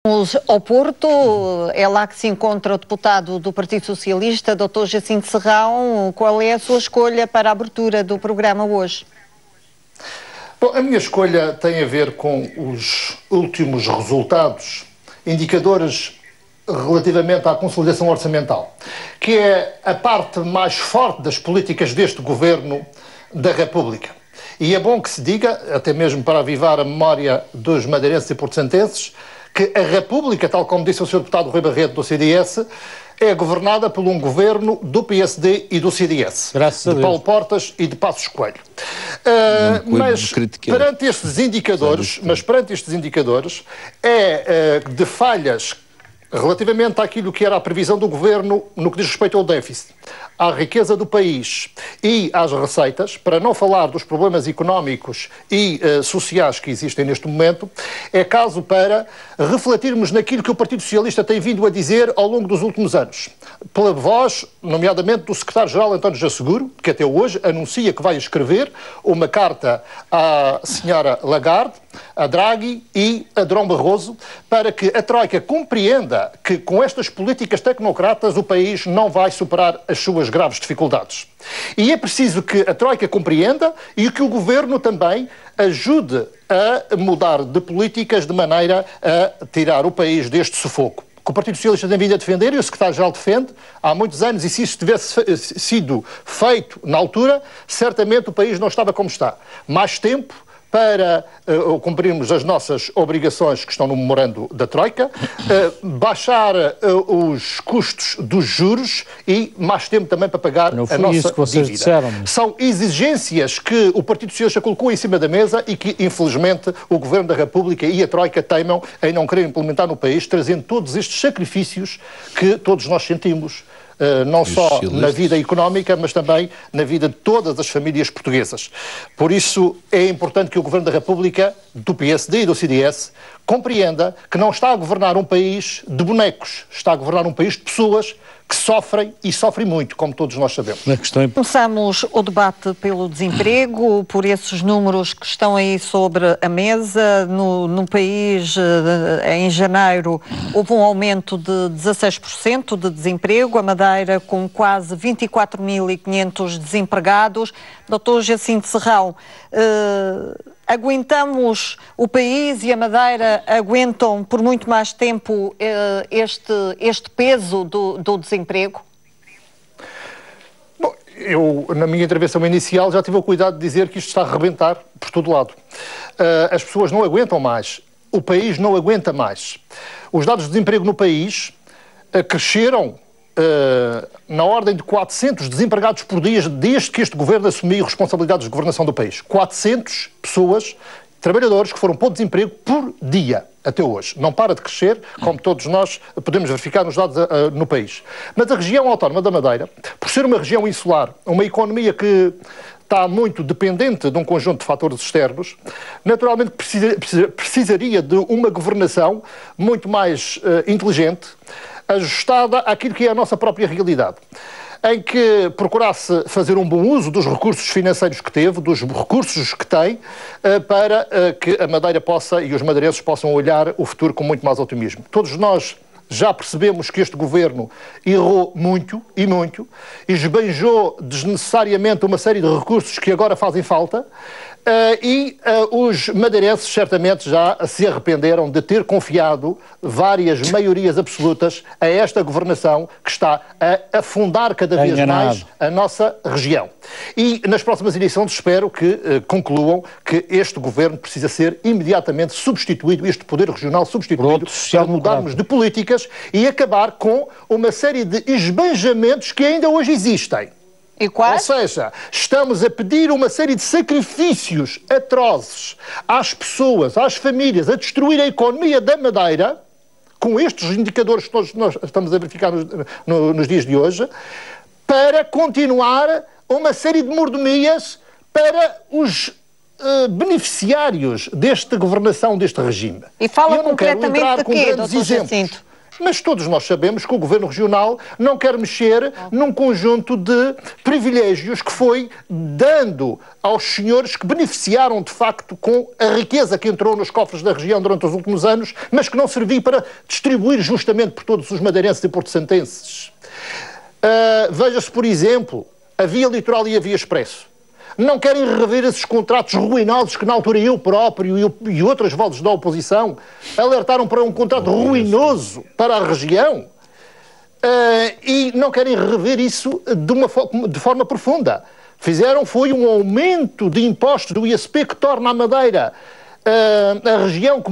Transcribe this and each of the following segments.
Vamos ao Porto, é lá que se encontra o deputado do Partido Socialista, Dr. Jacinto Serrão. Qual é a sua escolha para a abertura do programa hoje? Bom, a minha escolha tem a ver com os últimos resultados, indicadores relativamente à consolidação orçamental, que é a parte mais forte das políticas deste Governo da República. E é bom que se diga, até mesmo para avivar a memória dos madeirenses e portucenses, que a República, tal como disse o Sr. Deputado Rui Barreto do CDS, é governada por um governo do PSD e do CDS, de Paulo Portas e de Passos Coelho. Mas perante estes indicadores, de falhas relativamente àquilo que era a previsão do governo no que diz respeito ao déficit, à riqueza do país e às receitas, para não falar dos problemas económicos e sociais que existem neste momento, é caso para refletirmos naquilo que o Partido Socialista tem vindo a dizer ao longo dos últimos anos, pela voz, nomeadamente, do secretário-geral António José Seguro, que até hoje anuncia que vai escrever uma carta à senhora Lagarde, a Draghi e a Durão Barroso, para que a Troika compreenda que com estas políticas tecnocratas o país não vai superar as suas graves dificuldades. E é preciso que a Troika compreenda e que o Governo também ajude a mudar de políticas de maneira a tirar o país deste sufoco. Que o Partido Socialista tem vindo a defender, e o secretário-geral defende, há muitos anos, e se isso tivesse sido feito na altura, certamente o país não estava como está. Mais tempo para cumprirmos as nossas obrigações que estão no memorando da Troika, baixar os custos dos juros e mais tempo também para pagar a nossa dívida. São exigências que o Partido Socialista colocou em cima da mesa e que, infelizmente, o Governo da República e a Troika teimam em não querer implementar no país, trazendo todos estes sacrifícios que todos nós sentimos, não só na vida económica, mas também na vida de todas as famílias portuguesas. Por isso é importante que o Governo da República, do PSD e do CDS, compreenda que não está a governar um país de bonecos, está a governar um país de pessoas que sofrem e sofrem muito, como todos nós sabemos. Começamos o debate pelo desemprego, por esses números que estão aí sobre a mesa. No país, em janeiro, houve um aumento de 16% de desemprego, a Madeira com quase 24.500 desempregados. Dr. Jacinto Serrão, aguentamos, o país e a Madeira aguentam por muito mais tempo este peso do desemprego? Bom, eu, na minha intervenção inicial, já tive o cuidado de dizer que isto está a arrebentar por todo lado. As pessoas não aguentam mais. O país não aguenta mais. Os dados de desemprego no país cresceram na ordem de 400 desempregados por dia desde que este governo assumiu responsabilidades de governação do país. 400 pessoas, trabalhadores, que foram para o desemprego por dia até hoje. Não para de crescer, como todos nós podemos verificar nos dados no país. Mas a região autónoma da Madeira, por ser uma região insular, uma economia que está muito dependente de um conjunto de fatores externos, naturalmente precisaria de uma governação muito mais inteligente, ajustada àquilo que é a nossa própria realidade, em que procurasse fazer um bom uso dos recursos financeiros que teve, dos recursos que tem, para que a Madeira possa e os madeirenses possam olhar o futuro com muito mais otimismo. Todos nós já percebemos que este governo errou muito, esbanjou desnecessariamente uma série de recursos que agora fazem falta, os madeirenses certamente já se arrependeram de ter confiado várias maiorias absolutas a esta governação que está a afundar cada vez mais a nossa região. E nas próximas eleições espero que concluam que este governo precisa ser imediatamente substituído, este poder regional substituído, para mudarmos de políticas e acabar com uma série de esbanjamentos que ainda hoje existem. E quais? Ou seja, estamos a pedir uma série de sacrifícios atrozes às pessoas, às famílias, a destruir a economia da Madeira, com estes indicadores que todos nós estamos a verificar nos dias de hoje, para continuar uma série de mordomias para os beneficiários desta governação, deste regime. E fala concretamente de quê, Dr. Jacinto? Mas todos nós sabemos que o Governo Regional não quer mexer num conjunto de privilégios que foi dando aos senhores que beneficiaram, de facto, com a riqueza que entrou nos cofres da região durante os últimos anos, mas que não serviu para distribuir justamente por todos os madeirenses e porto-santenses. Veja-se, por exemplo, a Via Litoral e a Via Expresso. Não querem rever esses contratos ruinosos que na altura eu próprio e outras vozes da oposição alertaram para um contrato ruinoso para a região e não querem rever isso de forma profunda. Fizeram foi um aumento de impostos do ISP que torna a Madeira a região que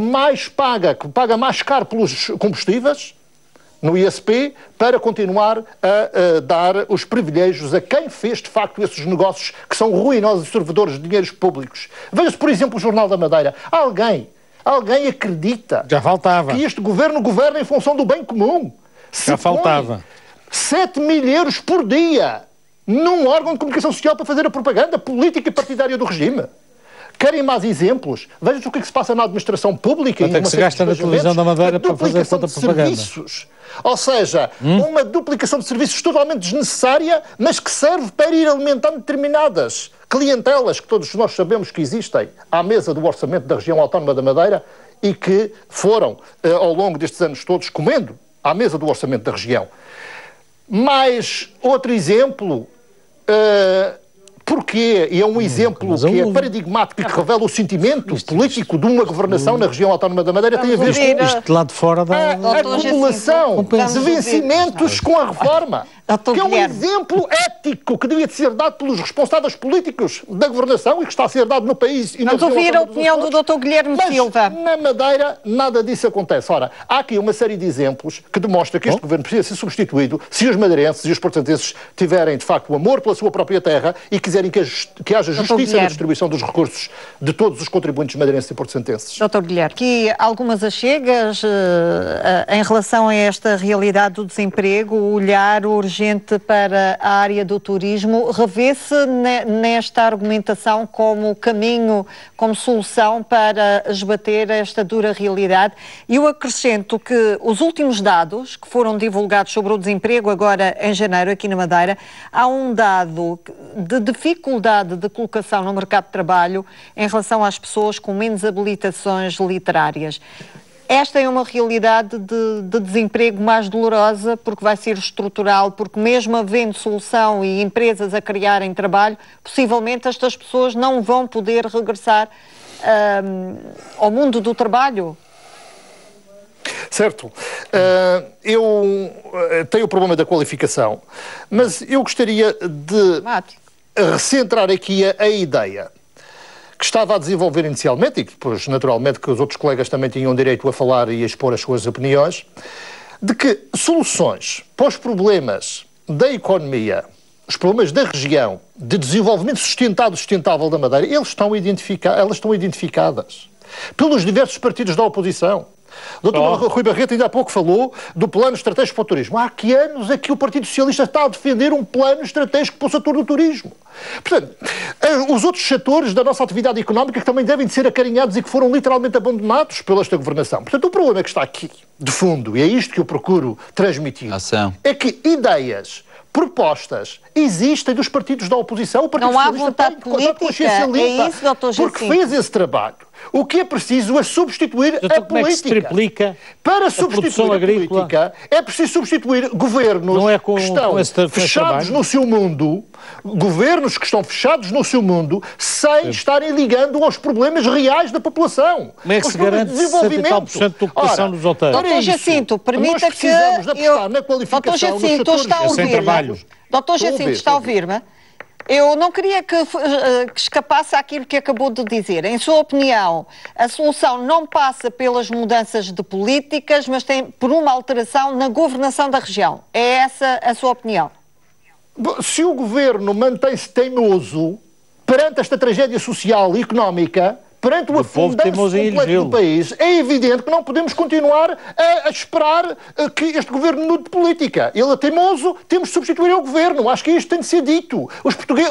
paga mais caro pelos combustíveis no ISP, para continuar a dar os privilégios a quem fez, de facto, esses negócios que são ruinosos e servidores de dinheiros públicos. Veja-se, por exemplo, o Jornal da Madeira. Alguém acredita Já faltava. que este governo governa em função do bem comum? Já faltava. 7 mil euros por dia num órgão de comunicação social para fazer a propaganda política e partidária do regime. Querem mais exemplos? Vejam o que se passa na administração pública. Quanto é que se gasta na televisão da Madeira para fazer tanta propaganda? Serviços. Ou seja, uma duplicação de serviços totalmente desnecessária, mas que serve para ir alimentando determinadas clientelas que todos nós sabemos que existem à mesa do orçamento da região autónoma da Madeira e que foram, ao longo destes anos todos, comendo à mesa do orçamento da região. Mais outro exemplo... Porquê? E é um exemplo que é paradigmático e que revela o sentimento político de uma governação na região autónoma da Madeira. Tem a ver com isto lá de fora da acumulação de vencimentos com a reforma. Que é um exemplo ético que devia de ser dado pelos responsáveis políticos da governação e que está a ser dado no país. Vamos ouvir a opinião do Dr. Guilherme Silva. Na Madeira nada disso acontece. Ora, há aqui uma série de exemplos que demonstra que este governo precisa ser substituído se os madeirenses e os portugueses tiverem, de facto, o amor pela sua própria terra e quiserem que haja justiça na distribuição dos recursos de todos os contribuintes madeirenses e portugueses. Dr. Guilherme, aqui algumas achegas em relação a esta realidade do desemprego, o olhar urgente para a área do turismo, revê-se nesta argumentação como caminho, como solução para esbater esta dura realidade. E eu acrescento que os últimos dados que foram divulgados sobre o desemprego agora em janeiro aqui na Madeira, há um dado de dificuldade de colocação no mercado de trabalho em relação às pessoas com menos habilitações literárias. Esta é uma realidade de desemprego mais dolorosa, porque vai ser estrutural, porque mesmo havendo solução e empresas a criarem trabalho, possivelmente estas pessoas não vão poder regressar ao mundo do trabalho. Certo. Eu tenho o problema da qualificação, mas eu gostaria de recentrar aqui a ideia que estava a desenvolver inicialmente, e que depois, naturalmente, que os outros colegas também tinham direito a falar e a expor as suas opiniões, de que soluções para os problemas da economia, os problemas da região, de desenvolvimento sustentável da Madeira, elas estão identificadas pelos diversos partidos da oposição. O Dr. Rui Barreto ainda há pouco falou do plano estratégico para o turismo. Há que anos é que o Partido Socialista está a defender um plano estratégico para o setor do turismo. Portanto, os outros setores da nossa atividade económica que também devem ser acarinhados e que foram literalmente abandonados pela esta governação. Portanto, o problema que está aqui, de fundo, e é isto que eu procuro transmitir, é que ideias, propostas existem dos partidos da oposição. O Partido Socialista tem consciência limpa, porque fez esse trabalho. O que é preciso é substituir a política. Como é que se triplica para substituir a política, é preciso substituir governos que estão fechados no seu mundo, governos que estão fechados no seu mundo, sem estarem ligando aos problemas reais da população. Como é que se garante 70% da ocupação dos hotéis? Doutor Jacinto, permita que eu... Doutor Jacinto, está a ouvir-me? Doutor Jacinto, está a ouvir-me? Eu não queria que escapasse aquilo que acabou de dizer. Em sua opinião, a solução não passa pelas mudanças de políticas, mas tem por uma alteração na governação da região. É essa a sua opinião? Se o governo mantém-se teimoso perante esta tragédia social e económica, perante o afundanço completo do país, é evidente que não podemos continuar a esperar que este governo mude de política. Ele é teimoso, temos de substituir o governo. Acho que isto tem de ser dito.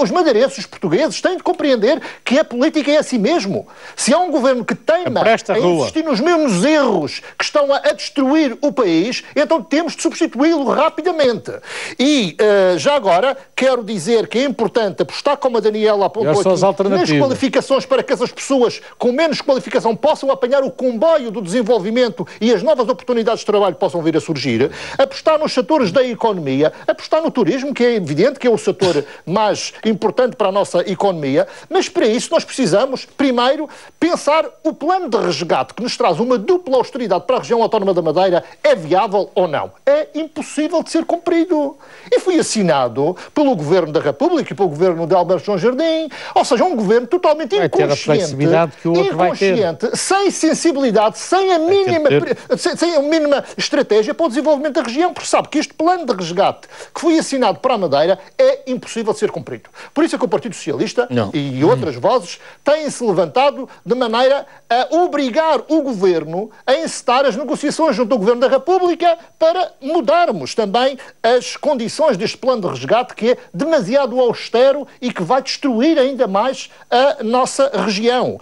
Os madeirenses, os portugueses, têm de compreender que a política é assim mesmo. Se há um governo que teima em insistir nos mesmos erros que estão a destruir o país, então temos de substituí-lo rapidamente. E, já agora, quero dizer que é importante apostar, como a Daniela apontou aqui, nas qualificações para que essas pessoas com menos qualificação possam apanhar o comboio do desenvolvimento e as novas oportunidades de trabalho possam vir a surgir, apostar nos setores da economia, apostar no turismo, que é evidente que é o setor mais importante para a nossa economia, mas para isso nós precisamos, primeiro, pensar o plano de resgate que nos traz uma dupla austeridade para a região autónoma da Madeira é viável ou não. É impossível de ser cumprido. E foi assinado pelo Governo da República e pelo Governo de Alberto João Jardim, ou seja, um governo totalmente inconsciente, sem sensibilidade, sem a mínima estratégia para o desenvolvimento da região, porque sabe que este plano de resgate que foi assinado para a Madeira é impossível de ser cumprido. Por isso é que o Partido Socialista e outras vozes têm-se levantado de maneira a obrigar o Governo a encetar as negociações junto ao Governo da República para mudarmos também as condições deste plano de resgate, que é demasiado austero e que vai destruir ainda mais a nossa região.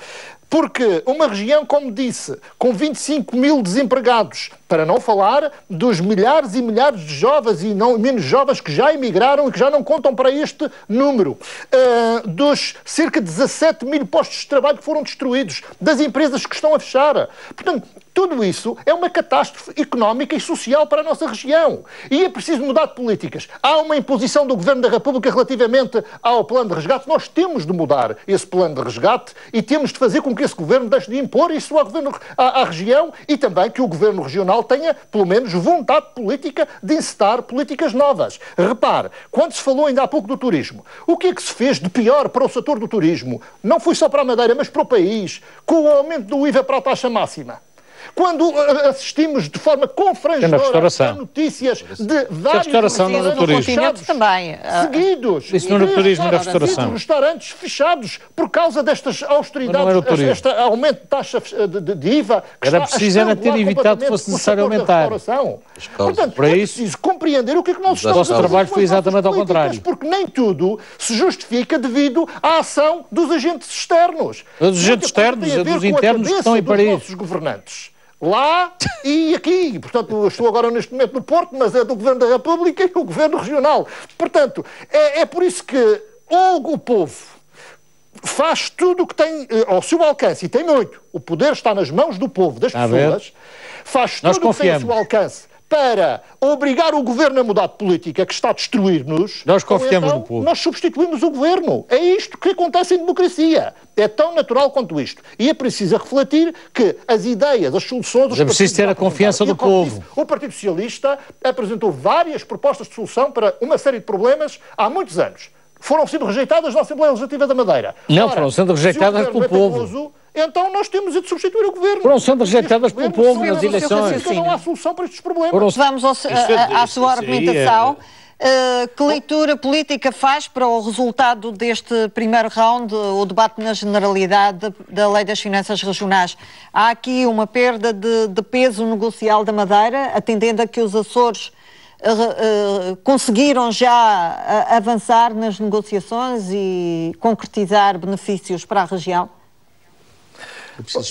Porque uma região, como disse, com 25 mil desempregados, para não falar dos milhares e milhares de jovens e não menos jovens que já emigraram e que já não contam para este número, dos cerca de 17 mil postos de trabalho que foram destruídos, das empresas que estão a fechar. Portanto, tudo isso é uma catástrofe económica e social para a nossa região. E é preciso mudar de políticas. Há uma imposição do Governo da República relativamente ao plano de resgate. Nós temos de mudar esse plano de resgate e temos de fazer com que esse Governo deixe de impor isso à região e também que o Governo regional tenha, pelo menos, vontade política de encetar políticas novas. Repare, quando se falou ainda há pouco do turismo, o que é que se fez de pior para o setor do turismo? Não foi só para a Madeira, mas para o país, com o aumento do IVA para a taxa máxima. Quando assistimos de forma confrangedora a notícias de vários seguidos, isso não era turismo, era restauração. Restaurantes fechados por causa destas austeridades, este aumento de taxa de IVA. Era preciso ter evitado que fosse necessário aumentar. Portanto, é preciso compreender o que é que nós estamos a fazer. O nosso trabalho foi exatamente ao contrário. Porque nem tudo se justifica devido à ação dos agentes externos. Dos agentes externos e dos internos que estão em Paris. Nossos governantes. Lá e aqui. Portanto, eu estou agora neste momento no Porto, mas é do Governo da República e do Governo Regional. Portanto, é por isso que o povo faz tudo o que tem ao seu alcance, e tem muito. O poder está nas mãos do povo, das pessoas. Faz tudo o que tem ao seu alcance para obrigar o Governo a mudar de política, que está a destruir-nos. Nós confiamos no povo. Nós substituímos o Governo. É isto que acontece em democracia. É tão natural quanto isto. E é preciso refletir que as ideias, as soluções... É preciso ter a confiança do povo. O Partido Socialista apresentou várias propostas de solução para uma série de problemas há muitos anos. Foram sendo rejeitadas na Assembleia Legislativa da Madeira. Não, foram sendo rejeitadas pelo povo. Então nós temos de substituir o Governo. Foram sendo rejeitadas pelo povo nas eleições. Então não há solução para estes problemas. Vamos à sua argumentação. Que leitura política faz para o resultado deste primeiro round, o debate na generalidade da Lei das Finanças Regionais? Há aqui uma perda de peso negocial da Madeira, atendendo a que os Açores conseguiram já avançar nas negociações e concretizar benefícios para a região?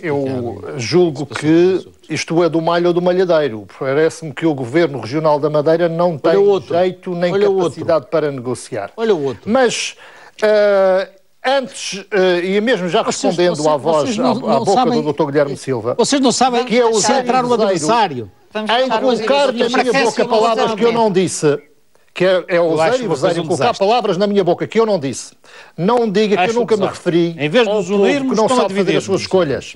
Eu julgo que isto é do malho ou do malhadeiro. Parece-me que o Governo Regional da Madeira não tem jeito nem capacidade para negociar. Olha o outro. Mas antes, e mesmo já respondendo à boca do Dr. Guilherme Silva... Vocês não sabem que é centrar o adversário. Em colocar na minha boca palavras que eu não disse... que é ousar e gozar e colocar palavras na minha boca que eu não disse. Não diga que eu nunca me referi em vez de nos unirmos, que não sabe fazer as suas escolhas.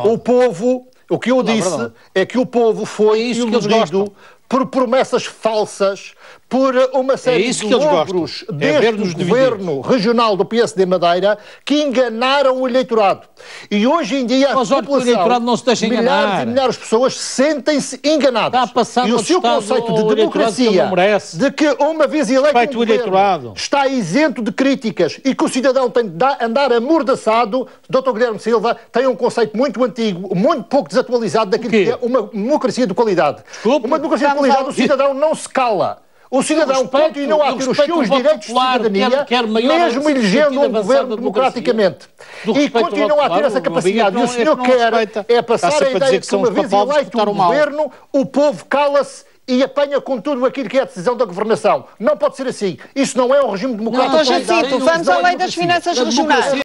O povo O que eu disse é que o povo foi iludido por promessas falsas, por uma série de logros deste governo regional do PSD Madeira que enganaram o eleitorado. E hoje em dia a população, o eleitorado não se deixa milhares e milhares de pessoas sentem-se enganadas. E o seu conceito de democracia, de que uma vez eleito um governo está isento de críticas e que o cidadão tem de andar amordaçado, Dr. Guilherme Silva tem um conceito muito antigo, muito pouco desatualizado daquilo que é uma democracia de qualidade. Uma democracia de qualidade, o cidadão não se cala. O cidadão continua a ter os seus direitos de cidadania, mesmo elegendo um governo democraticamente. E continua a ter essa capacidade. E o senhor quer é passar a ideia de que uma vez eleito um governo, o povo cala-se e apanha com tudo aquilo que é a decisão da governação. Não pode ser assim. Isso não é um regime democrático. Vamos à lei das finanças regionais.